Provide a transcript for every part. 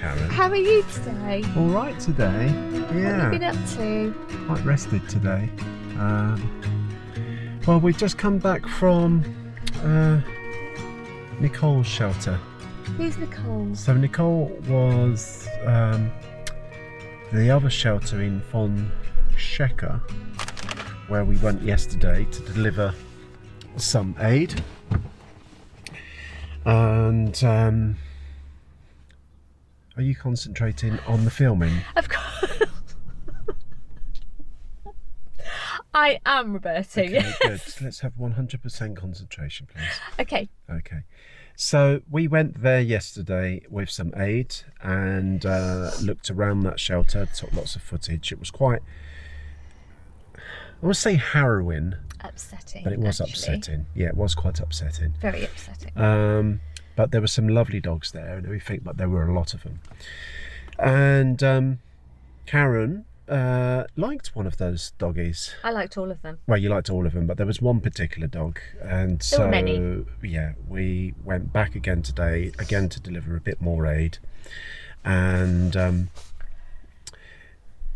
Karen? How are you today? All right today. Yeah. What have you been up to? Quite rested today. Well, we've just come back from Nicole's shelter. Who's Nicole? So Nicole was the other shelter in Fonseca, where we went yesterday to deliver some aid. And are you concentrating on the filming? Of course. I am, Roberto. Okay, Yes. good. Let's have 100% concentration, please. Okay. Okay. So we went there yesterday with some aid and looked around that shelter, took lots of footage. It was quite, I would say harrowing. Upsetting. But it was actually. upsetting. Yeah, it was quite upsetting. Very upsetting. But there were some lovely dogs there and everything, but there were a lot of them. And Karen liked one of those doggies. I liked all of them. Well, you liked all of them, but there was one particular dog, and There were many. yeah, we went back again today, again to deliver a bit more aid, and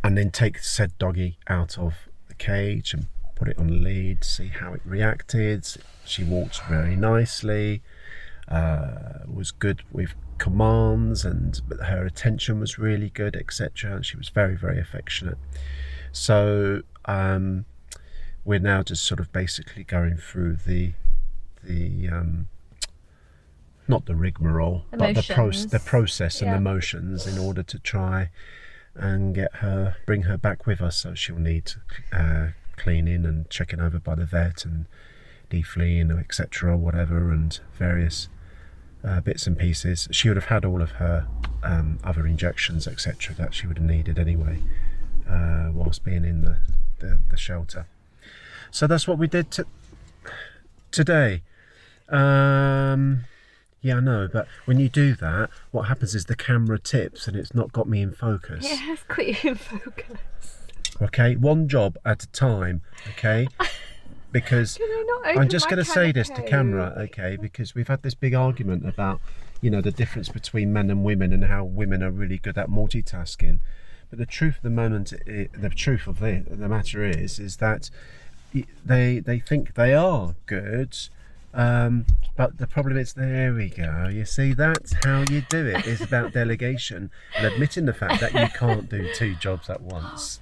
then take said doggy out of the cage and put it on a lead, see how it reacted. She walked very nicely, was good with commands, and her attention was really good, etc. And she was very, very affectionate. So we're now just sort of basically going through the not the rigmarole, but the process and the motions in order to try and bring her back with us. So she'll need cleaning and checking over by the vet and defleeing, etc., whatever, and various bits and pieces. She would have had all of her other injections, etc., that she would have needed anyway whilst being in the shelter. So that's what we did today. Yeah, I know, but when you do that, what happens is the camera tips and it's not got me in focus. It has got you in focus. Okay, one job at a time, okay? Because I'm just going to say this to camera, okay? Because we've had this big argument about, you know, the difference between men and women and how women are really good at multitasking. But the truth of the matter is that they think they are good, but the problem is, there we go. You see, that's how you do it. It's about delegation and admitting the fact that you can't do two jobs at once.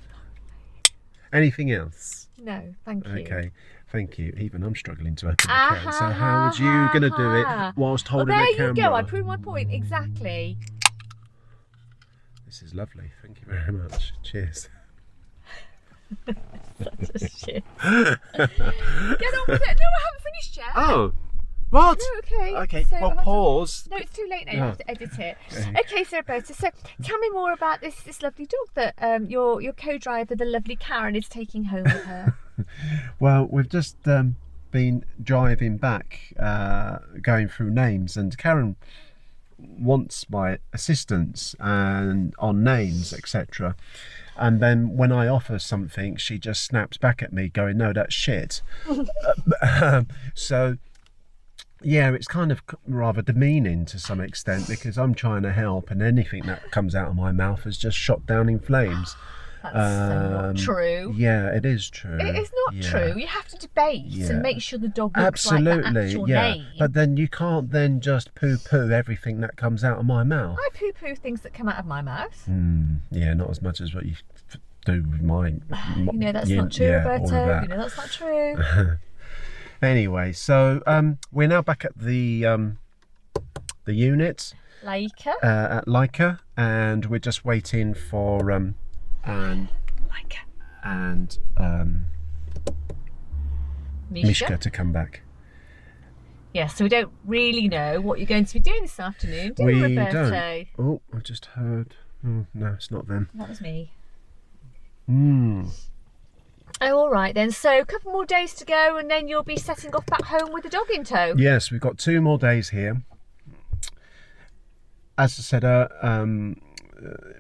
Anything else? No, thank you. Okay, thank you. Even I'm struggling to open the can. So how was you going to do it whilst holding a camera? There you go. I proved my point exactly. This is lovely. Thank you very much. Cheers. Such a shit. Get on with it. No, I haven't finished yet. Oh, what? No, okay. Okay, So well, pause. No, it's too late now. You have to edit it. Okay, so Roberta, so tell me more about this lovely dog that your co-driver, the lovely Karen, is taking home with her. Well, we've just been driving back, going through names, and Karen wants my assistance and on names, etc. And then when I offer something, she just snaps back at me going, no, that's shit. So yeah, it's kind of rather demeaning to some extent, because I'm trying to help and anything that comes out of my mouth is just shot down in flames. That's not true. Yeah, it is true. It is not true. You have to debate and make sure the dog looks absolutely like the actual name. But then you can't then just poo-poo everything that comes out of my mouth. I poo-poo things that come out of my mouth. Yeah, not as much as what you do with mine. You know that's not true, Roberto. You know that's not true. Anyway, so we're now back at the unit at Leica, and we're just waiting for Mishka to come back. Yes, so we don't really know what you're going to be doing this afternoon, do we, Roberto? Don't. Oh, I just heard. Oh, no, it's not them. That was me. Oh, all right then. So a couple more days to go, and then you'll be setting off back home with the dog in tow. Yes, we've got 2 more days here. As I said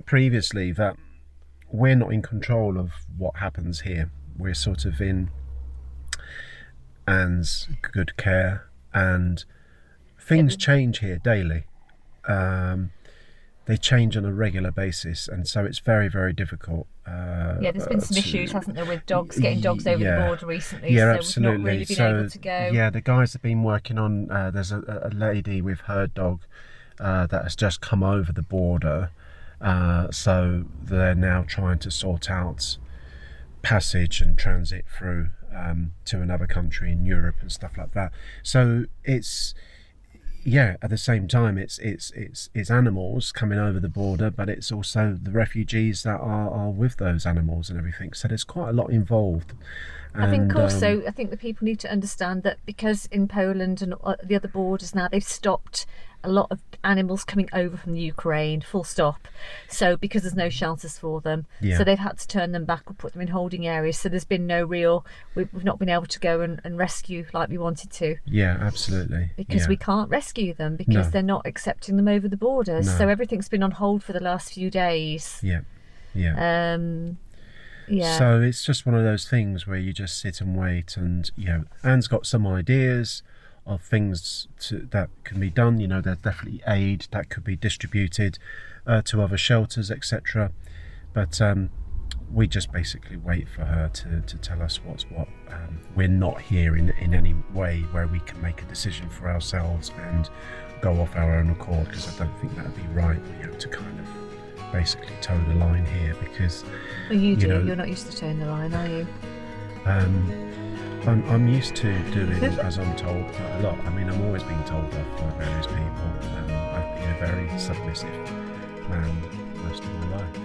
previously, that we're not in control of what happens here. We're sort of in Anne's good care, and things change here daily. they change on a regular basis, and so it's very, very difficult. Yeah, there's been some issues, hasn't there, with dogs getting dogs over the border recently. Yeah, so absolutely. We've not really been able to go. Yeah, the guys have been working on. There's a lady with her dog that has just come over the border, so they're now trying to sort out passage and transit through to another country in Europe and stuff like that. So it's, yeah, at the same time it's animals coming over the border, but it's also the refugees that are with those animals and everything. So there's quite a lot involved. And, I think also, I think the people need to understand that because in Poland and the other borders now, they've stopped a lot of animals coming over from the Ukraine, full stop. So because there's no shelters for them, so they've had to turn them back or put them in holding areas. So there's been no real, we've not been able to go and rescue like we wanted to. Yeah, absolutely. Because we can't rescue them because they're not accepting them over the borders. So everything's been on hold for the last few days. Yeah. So it's just one of those things where you just sit and wait, and Anne's got some ideas of things that can be done. There's definitely aid that could be distributed to other shelters, etc. But we just basically wait for her to tell us what's what. We're not here in any way where we can make a decision for ourselves and go off our own accord, because I don't think that would be right, to kind of basically toe the line here, because well, you're not used to toeing the line, are you? I'm used to doing as I'm told quite a lot. I mean, I'm always being told off by various people. I've been a very submissive man most of my life.